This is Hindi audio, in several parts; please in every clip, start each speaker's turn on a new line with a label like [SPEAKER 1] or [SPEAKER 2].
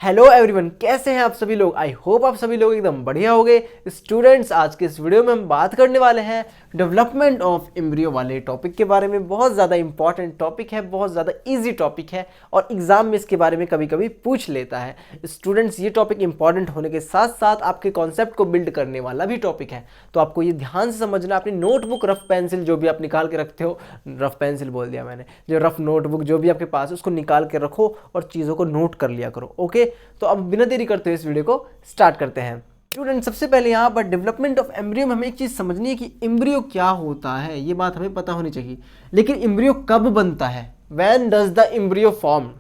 [SPEAKER 1] हेलो एवरीवन, कैसे हैं आप सभी लोग। आई होप आप सभी लोग एकदम बढ़िया होंगे। स्टूडेंट्स, आज के इस वीडियो में हम बात करने वाले हैं डेवलपमेंट ऑफ एम्ब्रियो वाले टॉपिक के बारे में। बहुत ज़्यादा इंपॉर्टेंट टॉपिक है, बहुत ज़्यादा इजी टॉपिक है और एग्जाम में इसके बारे में कभी कभी पूछ लेता है। स्टूडेंट्स, ये टॉपिक इंपॉर्टेंट होने के साथ साथ आपके कॉन्सेप्ट को बिल्ड करने वाला भी टॉपिक है, तो आपको ये ध्यान से समझना। अपनी नोटबुक, रफ पेंसिल जो भी आप निकाल के रखते हो, रफ पेंसिल बोल दिया मैंने, जो रफ नोटबुक जो भी आपके पास है उसको निकाल के रखो और चीज़ों को नोट कर लिया करो। ओके, तो अब बिना देरी करते हुए इस वीडियो को स्टार्ट करते हैं। स्टूडेंट, सबसे पहले यहाँ पर डेवलपमेंट ऑफ एम्ब्रियो में हमें एक चीज़ समझनी है कि एम्ब्रियो क्या होता है, ये बात हमें पता होनी चाहिए। लेकिन एम्ब्रियो कब बनता है? When does the embryo form?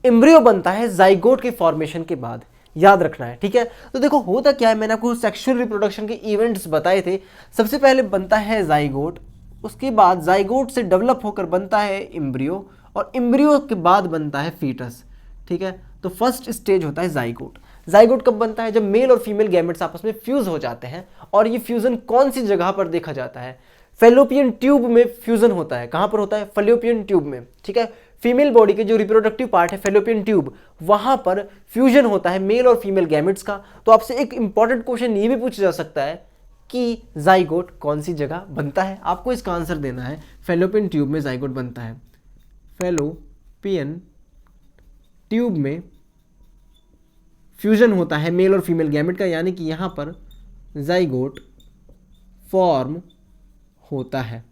[SPEAKER 1] Embryo बनता है जाइगोट के फॉर्मेशन के बाद, याद रखना है, ठीक है। तो देखो होता क्या है, मैंने आपको सेक्सुअल रिप्रोडक्शन के इवेंट्स बताए थे। सबसे पहले बनता है जाइगोट, उसके बाद जाइगोट से डेवलप होकर बनता है एम्ब्रियो, और एम्ब्रियो के बाद बनता है फीटस, ठीक है। तो फर्स्ट स्टेज होता है जाइगोट। जाइगोट कब बनता है? जब मेल और फीमेल गैमेट्स आपस में फ्यूज हो जाते हैं। और ये फ्यूजन कौन सी जगह पर देखा जाता है? फेलोपियन ट्यूब में फ्यूजन होता है। कहां पर होता है? फेलोपियन ट्यूब में, ठीक है। फीमेल बॉडी के जो रिप्रोडक्टिव पार्ट है फेलोपियन ट्यूब, वहां पर फ्यूजन होता है मेल और फीमेल गैमेट्स का। तो आपसे एक इंपॉर्टेंट क्वेश्चन ये भी पूछा जा सकता है कि जाइगोट कौन सी जगह बनता है। आपको इसका आंसर देना है, फेलोपियन ट्यूब में जाइगोट बनता है। फेलोपियन ट्यूब में फ्यूजन होता है मेल और फीमेल गैमेट का, यानी कि यहाँ पर जाइगोट फॉर्म होता है,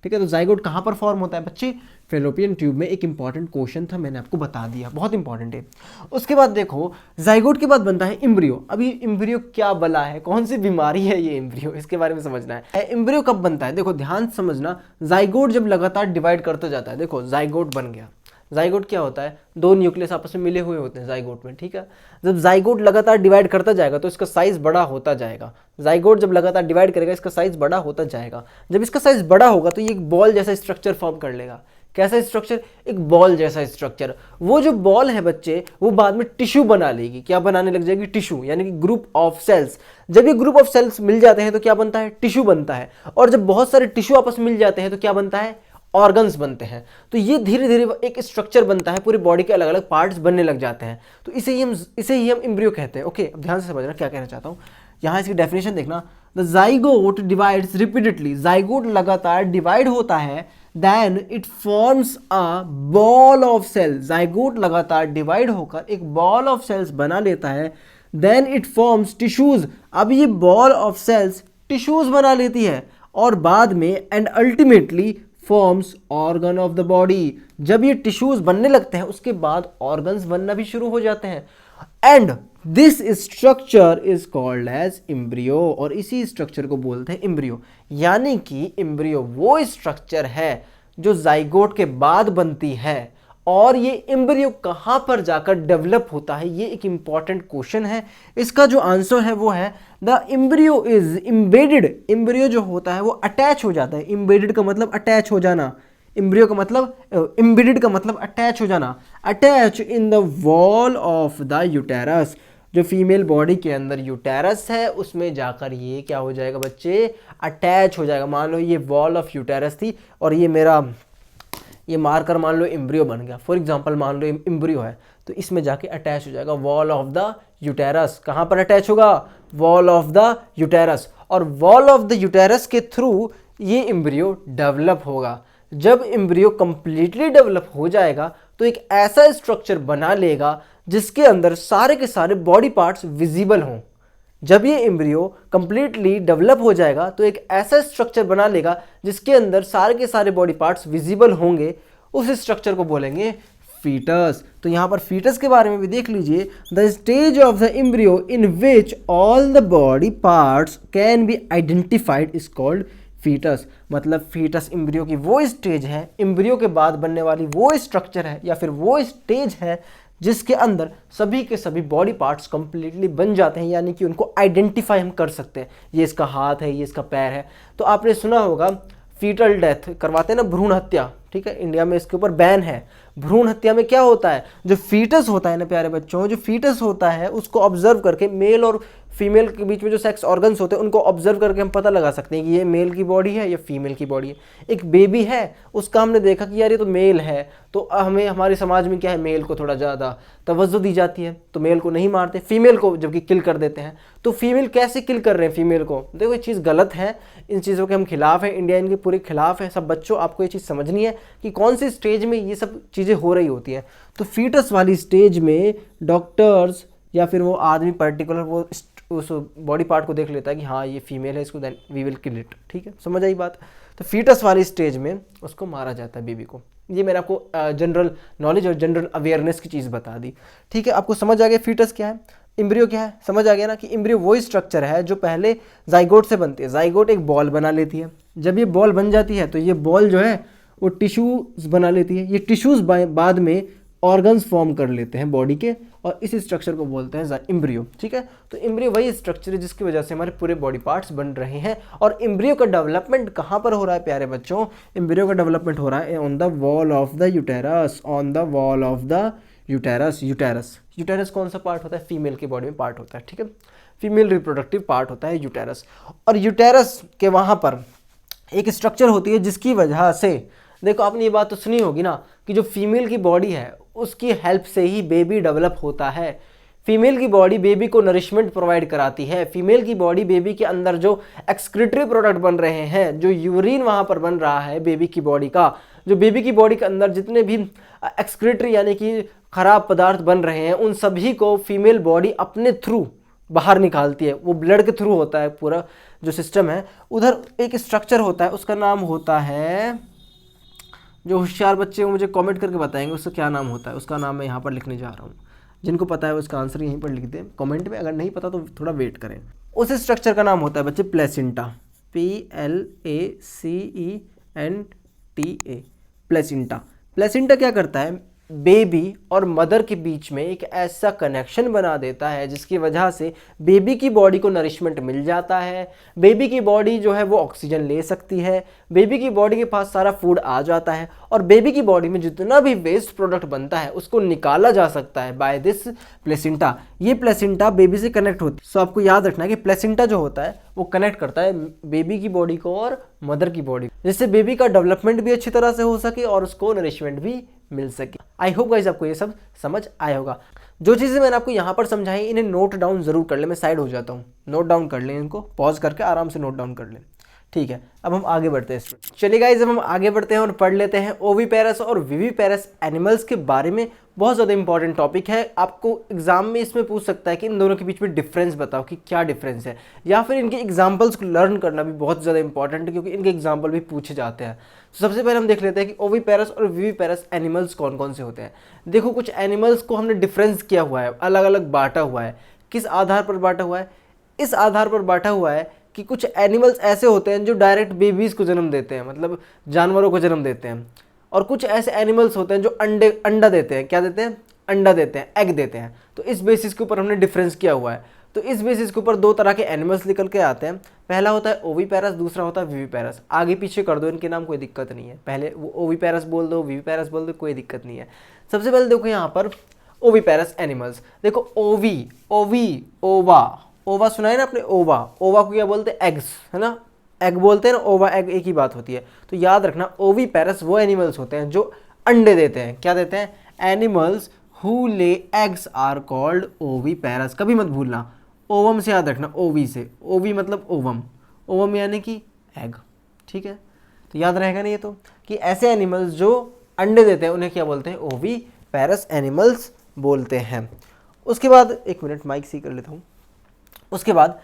[SPEAKER 1] ठीक है। तो जाइगोट कहाँ पर फॉर्म होता है बच्चे? फेलोपियन ट्यूब में। एक इंपॉर्टेंट क्वेश्चन था, मैंने आपको बता दिया, बहुत इंपॉर्टेंट है। उसके बाद देखो, जाइगोट के बाद बनता है एम्ब्रियो। अभी एम्ब्रियो क्या बला है, कौन सी बीमारी है ये एम्ब्रियो, इसके बारे में समझना है। एम्ब्रियो कब बनता है? देखो ध्यान से समझना, जाइगोट जब लगातार डिवाइड करता जाता है। देखो जाइगोट बन गया। जाइगोट क्या होता है? दो न्यूक्लियस आपस में मिले हुए होते हैं जाइगोट में, ठीक है। जब जाइगोट लगातार डिवाइड करता जाएगा तो इसका साइज बड़ा होता जाएगा। जाइगोट जब लगातार डिवाइड करेगा इसका साइज बड़ा होता जाएगा। जब इसका साइज बड़ा होगा तो ये एक बॉल जैसा स्ट्रक्चर फॉर्म कर लेगा। कैसा स्ट्रक्चर? एक बॉल जैसा स्ट्रक्चर। वो जो बॉल है बच्चे, वो बाद में टिश्यू बना लेगी। क्या बनाने लग जाएगी? टिश्यू, यानी कि ग्रुप ऑफ सेल्स। जब ये ग्रुप ऑफ सेल्स मिल जाते हैं तो क्या बनता है? टिश्यू बनता है। और जब बहुत सारे टिश्यू आपस में मिल जाते हैं तो क्या बनता है? ऑर्गन्स बनते हैं। तो ये धीरे धीरे एक स्ट्रक्चर बनता है, पूरी बॉडी के अलग अलग पार्ट्स बनने लग जाते हैं। तो इसे ही हम एम्ब्रियो कहते हैं। ओके, अब ध्यान से समझना क्या कहना चाहता हूँ। यहाँ इसकी डेफिनेशन देखना, the zygote divides repeatedly. Zygote लगातार डिवाइड होता है, then it forms a ball of cell. Zygote लगातार डिवाइड होकर एक बॉल ऑफ सेल्स बना लेता है, देन इट फॉर्म्स टिश्यूज। अब ये बॉल ऑफ सेल्स टिश्यूज बना लेती है और बाद में and ultimately forms organ of the body. जब ये टिश्यूज बनने लगते हैं उसके बाद ऑर्गन्स बनना भी शुरू हो जाते हैं। And this structure is called as embryo, और इसी स्ट्रक्चर को बोलते हैं एम्ब्रियो। यानी कि एम्ब्रियो वो स्ट्रक्चर है जो जाइगोट के बाद बनती है। और ये एम्ब्रियो कहाँ पर जाकर डेवलप होता है, ये एक इंपॉर्टेंट क्वेश्चन है। इसका जो आंसर है वो है the embryo is embedded. Embryo जो होता है वो अटैच हो जाता है। इम्बेडेड का मतलब अटैच हो जाना, एम्ब्रियो का मतलब इम्बेडेड का मतलब अटैच हो जाना। Attach in the wall of the uterus. जो फीमेल बॉडी के अंदर यूटेरस है उसमें जाकर ये क्या हो जाएगा बच्चे? अटैच हो जाएगा। मान लो ये वॉल ऑफ यूटेरस थी और ये मारकर मान लो एम्ब्रियो बन गया। फॉर एग्जांपल मान लो एम्ब्रियो है तो इसमें जाके अटैच हो जाएगा वॉल ऑफ द यूटेरस। कहाँ पर अटैच होगा? Wall of the uterus. और वॉल ऑफ द यूटेरस के थ्रू ये एम्ब्रियो डेवलप होगा। जब एम्ब्रियो कंप्लीटली डेवलप हो जाएगा तो एक ऐसा स्ट्रक्चर बना लेगा जिसके अंदर सारे के सारे बॉडी पार्ट्स विजिबल हों। जब ये एम्ब्रियो कंप्लीटली डेवलप हो जाएगा तो एक ऐसा स्ट्रक्चर बना लेगा जिसके अंदर सारे के सारे बॉडी पार्ट्स विजिबल होंगे। उस स्ट्रक्चर को बोलेंगे फीटस। तो यहाँ पर फीटस के बारे में भी देख लीजिए, the stage of the embryo in which all the body parts can be identified is called foetus. मतलब फीटस एम्ब्रियो की वो स्टेज है, एम्ब्रियो के बाद बनने वाली वो स्ट्रक्चर है या फिर वो स्टेज है जिसके अंदर सभी के सभी बॉडी पार्ट्स कंप्लीटली बन जाते हैं, यानी कि उनको आइडेंटिफाई हम कर सकते हैं। ये इसका हाथ है, ये इसका पैर है। तो आपने सुना होगा फीटल डेथ करवाते हैं ना, भ्रूण हत्या, ठीक है, इंडिया में इसके ऊपर बैन है। भ्रूण हत्या में क्या होता है, जो फीटस होता है ना प्यारे बच्चों, जो फीटस होता है उसको ऑब्जर्व करके मेल और फीमेल के बीच में जो सेक्स ऑर्गन्स होते हैं उनको ऑब्जर्व करके हम पता लगा सकते हैं कि ये मेल की बॉडी है या फीमेल की बॉडी है। एक बेबी है, उसका हमने देखा कि यार ये तो मेल है, तो हमें हमारे समाज में क्या है, मेल को थोड़ा ज़्यादा तवज्जो दी जाती है, तो मेल को नहीं मारते, फीमेल को जबकि किल कर देते हैं। तो फीमेल कैसे किल कर रहे हैं फीमेल को, देखो ये चीज़ गलत है, इन चीज़ों के हम खिलाफ हैं, इंडिया इनके पूरे खिलाफ है। सब बच्चों आपको ये चीज़ समझनी है कि कौन सी स्टेज में ये सब चीज़ें हो रही होती हैं। तो फीटस वाली स्टेज में डॉक्टर्स या फिर वो आदमी पर्टिकुलर वो उस बॉडी पार्ट को देख लेता है कि हाँ ये फीमेल है, इसको then we will kill it. ठीक है, समझ आई बात। तो फीटस वाली स्टेज में उसको मारा जाता है बेबी को। ये मैंने आपको जनरल नॉलेज और जनरल अवेयरनेस की चीज़ बता दी। ठीक है, आपको समझ आ गया फीटस क्या है, एम्ब्रियो क्या है, समझ आ गया ना कि एम्ब्रियो वही स्ट्रक्चर है जो पहले जाइगोट से बनती है। जाइगोट एक बॉल बना लेती है, जब ये बॉल बन जाती है तो ये बॉल जो है वो टिश्यूज बना लेती है। ये टिश्यूज बाद में ऑर्गन्स फॉर्म कर लेते हैं बॉडी के, और इस स्ट्रक्चर को बोलते हैं एम्ब्रियो। ठीक है, तो एम्ब्रियो वही स्ट्रक्चर है जिसकी वजह से हमारे पूरे बॉडी पार्ट्स बन रहे हैं। और एम्ब्रियो का डेवलपमेंट कहाँ पर हो रहा है प्यारे बच्चों, एम्ब्रियो का डेवलपमेंट हो रहा है on the wall of the uterus, on the wall of the uterus. Uterus कौन सा पार्ट होता है, फीमेल की बॉडी में पार्ट होता है। ठीक है, फीमेल रिप्रोडक्टिव पार्ट होता है यूटेरस। और यूटेरस के वहाँ पर एक स्ट्रक्चर होती है जिसकी वजह से, देखो आपने ये बात तो सुनी होगी ना कि जो फीमेल की बॉडी है उसकी हेल्प से ही बेबी डेवलप होता है। फीमेल की बॉडी बेबी को नरिशमेंट प्रोवाइड कराती है। फीमेल की बॉडी बेबी के अंदर जो एक्सक्रीटरी प्रोडक्ट बन रहे हैं, जो यूरिन वहाँ पर बन रहा है बेबी की बॉडी का, जो बेबी की बॉडी के अंदर जितने भी एक्सक्रीटरी यानी कि खराब पदार्थ बन रहे हैं उन सभी को फीमेल बॉडी अपने थ्रू बाहर निकालती है। वो ब्लड के थ्रू होता है पूरा जो सिस्टम है। उधर एक स्ट्रक्चर होता है, उसका नाम होता है, जो होशियार बच्चे मुझे कमेंट करके बताएंगे उसका क्या नाम होता है, उसका नाम मैं यहाँ पर लिखने जा रहा हूँ। जिनको पता है उसका आंसर यहीं पर लिख दें कमेंट में, अगर नहीं पता तो थोड़ा वेट करें। उस स्ट्रक्चर का नाम होता है बच्चे प्लेसेंटा, PLACENTA, प्लेसेंटा। प्लेसेंटा क्या करता है, बेबी और मदर के बीच में एक ऐसा कनेक्शन बना देता है जिसकी वजह से बेबी की बॉडी को नरिशमेंट मिल जाता है। बेबी की बॉडी जो है वो ऑक्सीजन ले सकती है, बेबी की बॉडी के पास सारा फूड आ जाता है, और बेबी की बॉडी में जितना भी वेस्ट प्रोडक्ट बनता है उसको निकाला जा सकता है बाय दिस प्लेसेंटा। ये प्लेसेंटा बेबी से कनेक्ट होती है। सो आपको याद रखना है कि प्लेसेंटा जो होता है वो कनेक्ट करता है बेबी की बॉडी को और मदर की बॉडी, जिससे बेबी का डेवलपमेंट भी अच्छी तरह से हो सके और उसको नरिशमेंट भी मिल सके। आई होप गाइस आपको ये सब समझ आया होगा। जो चीज़ें मैंने आपको यहाँ पर समझाई इन्हें नोट डाउन जरूर कर ले। मैं साइड हो जाता हूँ, नोट डाउन कर लें, इनको पॉज करके आराम से नोट डाउन कर लें। ठीक है, अब हम आगे बढ़ते हैं। चलिए गाइस, अब हम आगे बढ़ते हैं और पढ़ लेते हैं ओविपेरस और विविपेरस एनिमल्स के बारे में। बहुत ज़्यादा इंपॉर्टेंट टॉपिक है, आपको एग्जाम में इसमें पूछ सकता है कि इन दोनों के बीच में डिफरेंस बताओ कि क्या डिफरेंस है, या फिर इनके एग्जाम्पल्स को लर्न करना भी बहुत ज़्यादा इंपॉर्टेंट है क्योंकि इनके एग्जाम्पल भी पूछे जाते हैं। तो सबसे पहले हम देख लेते हैं कि ओविपेरस और विविपेरस एनिमल्स कौन कौन से होते हैं। देखो कुछ एनिमल्स को हमने डिफरेंस किया हुआ है, अलग अलग बांटा हुआ है। किस आधार पर बांटा हुआ है, इस आधार पर बांटा हुआ है कि कुछ एनिमल्स ऐसे होते हैं जो डायरेक्ट बेबीज़ को जन्म देते हैं, मतलब जानवरों को जन्म देते हैं, और कुछ ऐसे एनिमल्स होते हैं जो अंडा देते हैं। क्या देते हैं, अंडा देते हैं, एग देते हैं। तो इस बेसिस के ऊपर हमने डिफरेंस किया हुआ है। तो इस बेसिस के ऊपर दो तरह के एनिमल्स निकल के आते हैं। पहला होता है ओविपेरस, दूसरा होता है विविपेरस। आगे पीछे कर दो इनके नाम, कोई दिक्कत नहीं है। पहले वो ओविपेरस बोल दो, विविपेरस बोल दो, कोई दिक्कत नहीं है। सबसे पहले देखो यहाँ पर ओविपेरस एनिमल्स। देखो ओवा सुना है ना आपने, ओवा को क्या बोलते हैं, एग्स, है ना, एग बोलते हैं ना, ओवा एग एक ही बात होती है। तो याद रखना ओविपेरस वो एनिमल्स होते हैं जो अंडे देते हैं। क्या देते हैं, animals who lay eggs are called oviparous. कभी मत भूलना, ओवम से याद रखना, ओवी से, ओवी मतलब ओवम, ओवम यानी कि एग। ठीक है, तो याद रहेगा ना ये तो, कि ऐसे एनिमल्स जो अंडे देते हैं उन्हें क्या बोलते हैं, ओविपेरस एनिमल्स बोलते हैं। उसके बाद एक मिनट माइक सी कर लेता हूँ। उसके बाद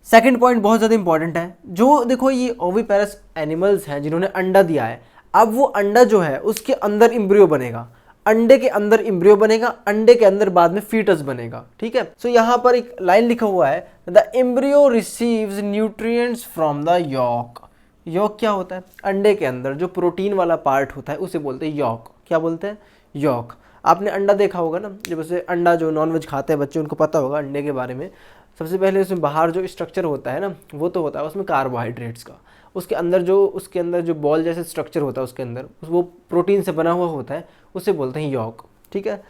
[SPEAKER 1] सेकंड पॉइंट बहुत ज़्यादा इंपॉर्टेंट है। जो देखो ये ओविपेरस एनिमल्स हैं जिन्होंने अंडा दिया है, अब वो अंडा जो है उसके अंदर एम्ब्रियो बनेगा, अंडे के अंदर एम्ब्रियो बनेगा, अंडे के अंदर बाद में फीटस बनेगा। ठीक है, सो यहाँ पर एक लाइन लिखा हुआ है, the embryo receives nutrients from the yolk. Yolk क्या होता है, अंडे के अंदर जो प्रोटीन वाला पार्ट होता है उसे बोलते हैं यॉक। क्या बोलते हैं, यॉक। आपने अंडा देखा होगा ना, जब उसे अंडा जो नॉनवेज खाते हैं बच्चे उनको पता होगा अंडे के बारे में। सबसे पहले उसमें बाहर जो स्ट्रक्चर होता है ना वो तो होता है उसमें कार्बोहाइड्रेट्स का, उसके अंदर जो बॉल जैसे स्ट्रक्चर होता है उसके अंदर, वो प्रोटीन से बना हुआ होता है, उसे बोलते हैं यॉक। ठीक है,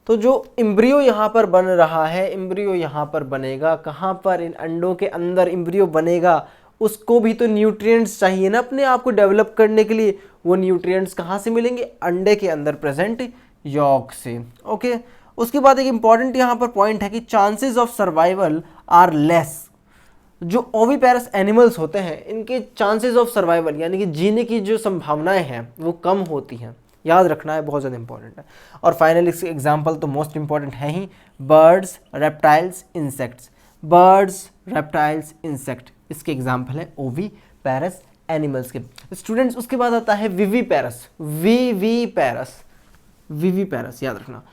[SPEAKER 1] तो जो एम्ब्रियो यहाँ पर बन रहा है, एम्ब्रियो यहाँ पर बनेगा, कहाँ पर, इन अंडों के अंदर एम्ब्रियो बनेगा, उसको भी तो न्यूट्रिएंट्स चाहिए ना अपने आप को डेवलप करने के लिए। वो न्यूट्रिएंट्स कहाँ से मिलेंगे? अंडे के अंदर प्रेजेंट यॉक से। ओके, उसके बाद एक इंपॉर्टेंट यहाँ पर पॉइंट है कि chances of survival are less. जो ओविपेरस एनिमल्स होते हैं इनके चांसेस ऑफ सर्वाइवल यानी कि जीने की जो संभावनाएं हैं वो कम होती हैं, याद रखना है, बहुत ज़्यादा इंपॉर्टेंट है। और फाइनली इसके एग्जाम्पल तो मोस्ट इंपॉर्टेंट है ही, birds, reptiles, insects. Birds, reptiles, insect, इसके एग्जाम्पल है ओविपेरस एनिमल्स के। स्टूडेंट्स उसके बाद आता है विविपेरस। विविपेरस, विविपेरस याद रखना।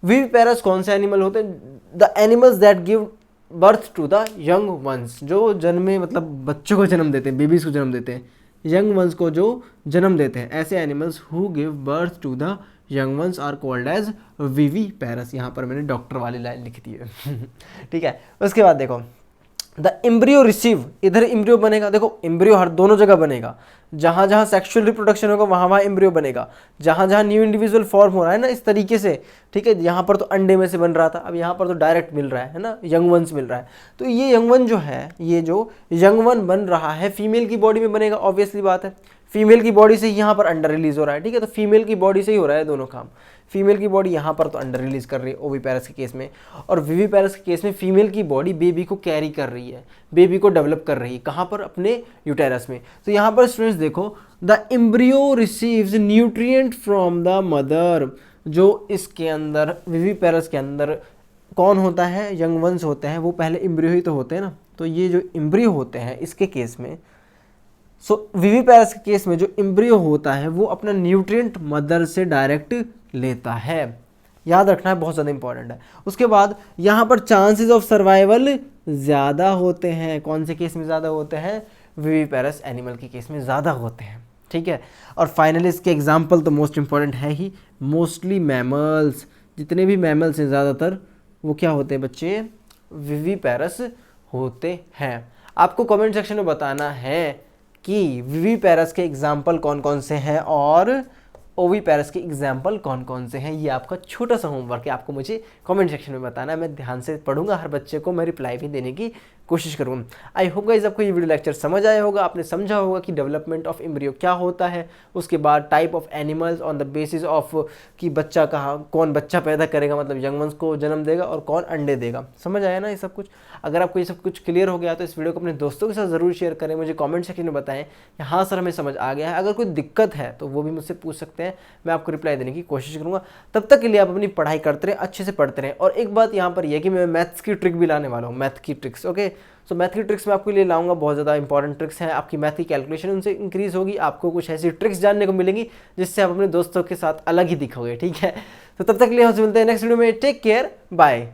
[SPEAKER 1] विविपेरस कौन से एनिमल होते हैं? The animals that give birth to the young ones, जो जन्मे मतलब बच्चों को जन्म देते हैं, बेबीज को जन्म देते हैं, यंग वंस को जो जन्म देते हैं, ऐसे animals who give birth to the young ones are called as viviparous. यहाँ पर मैंने डॉक्टर वाली लाइन लिख दी है। ठीक है, उसके बाद देखो द एम्ब्रियो रिसीव, इधर एम्ब्रियो बनेगा, देखो एम्ब्रियो हर दोनों जगह बनेगा, जहाँ जहाँ सेक्सुअल रिप्रोडक्शन होगा वहाँ वहाँ एम्ब्रियो बनेगा, जहाँ जहाँ न्यू इंडिविजुअल फॉर्म हो रहा है ना इस तरीके से। ठीक है, यहाँ पर तो अंडे में से बन रहा था, अब यहाँ पर तो डायरेक्ट मिल रहा है ना, यंग वंस मिल रहा है। तो ये यंग वन जो है, ये जो यंग वन बन रहा है फीमेल की बॉडी में बनेगा, ऑब्वियसली बात है, फीमेल की बॉडी से यहाँ पर अंडर रिलीज हो रहा है। ठीक है, तो फीमेल की बॉडी से ही हो रहा है दोनों काम। फीमेल की बॉडी यहाँ पर तो अंडर रिलीज कर रही है ओविपेरस के केस में, और विविपेरस के केस में फीमेल की बॉडी बेबी को कैरी कर रही है, बेबी को डेवलप कर रही है, कहाँ पर? अपने यूटेरस में। तो यहाँ पर स्टूडेंट्स देखो, the embryo receives nutrient from the mother. जो इसके अंदर विविपेरस के अंदर कौन होता है? यंग वंस होते हैं, वो पहले एम्ब्रियो ही तो होते हैं ना। तो ये जो एम्ब्रियो होते हैं इसके केस में, विविपेरस के केस में जो एम्ब्रियो होता है वो अपना न्यूट्रिएंट मदर से डायरेक्ट लेता है, याद रखना है, बहुत ज़्यादा इंपॉर्टेंट है। उसके बाद यहाँ पर चांसेस ऑफ सर्वाइवल ज़्यादा होते हैं, कौन से केस में ज़्यादा होते हैं? विविपेरस एनिमल के केस में ज़्यादा होते हैं। ठीक है, और फाइनली इसके एग्जाम्पल तो मोस्ट इंपॉर्टेंट है ही, मोस्टली मैमल्स, जितने भी मैमल्स हैं ज़्यादातर वो क्या होते हैं बच्चे? विविपेरस होते हैं। आपको कमेंट सेक्शन में बताना है कि विविपेरस के एग्जाम्पल कौन कौन से हैं और ओविपेरस के एग्जाम्पल कौन कौन से हैं। ये आपका छोटा सा होमवर्क है, आपको मुझे कमेंट सेक्शन में बताना है, मैं ध्यान से पढ़ूंगा, हर बच्चे को मैं रिप्लाई भी देने की कोशिश करूँगा। आई होप गाइस आपको ये वीडियो लेक्चर समझ आया होगा, आपने समझा होगा कि डेवलपमेंट ऑफ एम्ब्रियो क्या होता है, उसके बाद type of animals on the basis of कि बच्चा कहाँ, कौन बच्चा पैदा करेगा, मतलब यंग वंस को जन्म देगा, और कौन अंडे देगा। समझ आया ना ये सब कुछ? अगर आपको ये सब कुछ क्लियर हो गया तो इस वीडियो को अपने दोस्तों के साथ ज़रूर शेयर करें, मुझे कमेंट सेक्शन में बताएं हाँ सर हमें समझ आ गया है। अगर कोई दिक्कत है तो वो भी मुझसे पूछ सकते हैं, मैं आपको रिप्लाई देने की कोशिश करूँगा। तब तक के लिए आप अपनी पढ़ाई करते रहें, अच्छे से पढ़ते रहें। और एक बात यहाँ पर यह कि मैं मैथ्स की ट्रिक भी लाने वाला हूँ, मैथ की ट्रिक्स। ओके, सो मैथ की ट्रिक्स मैं आपके लिए लाऊंगा, बहुत ज़्यादा इंपॉर्टेंट ट्रिक्स हैं, आपकी मैथ की कैलकुलेशन उनसे इंक्रीज़ होगी, आपको कुछ ऐसी ट्रिक्स जानने को मिलेंगी जिससे आप अपने दोस्तों के साथ अलग ही दिखोगे। ठीक है, तो तब तक के लिए हमसे मिलते हैं नेक्स्ट वीडियो में। Take care, bye.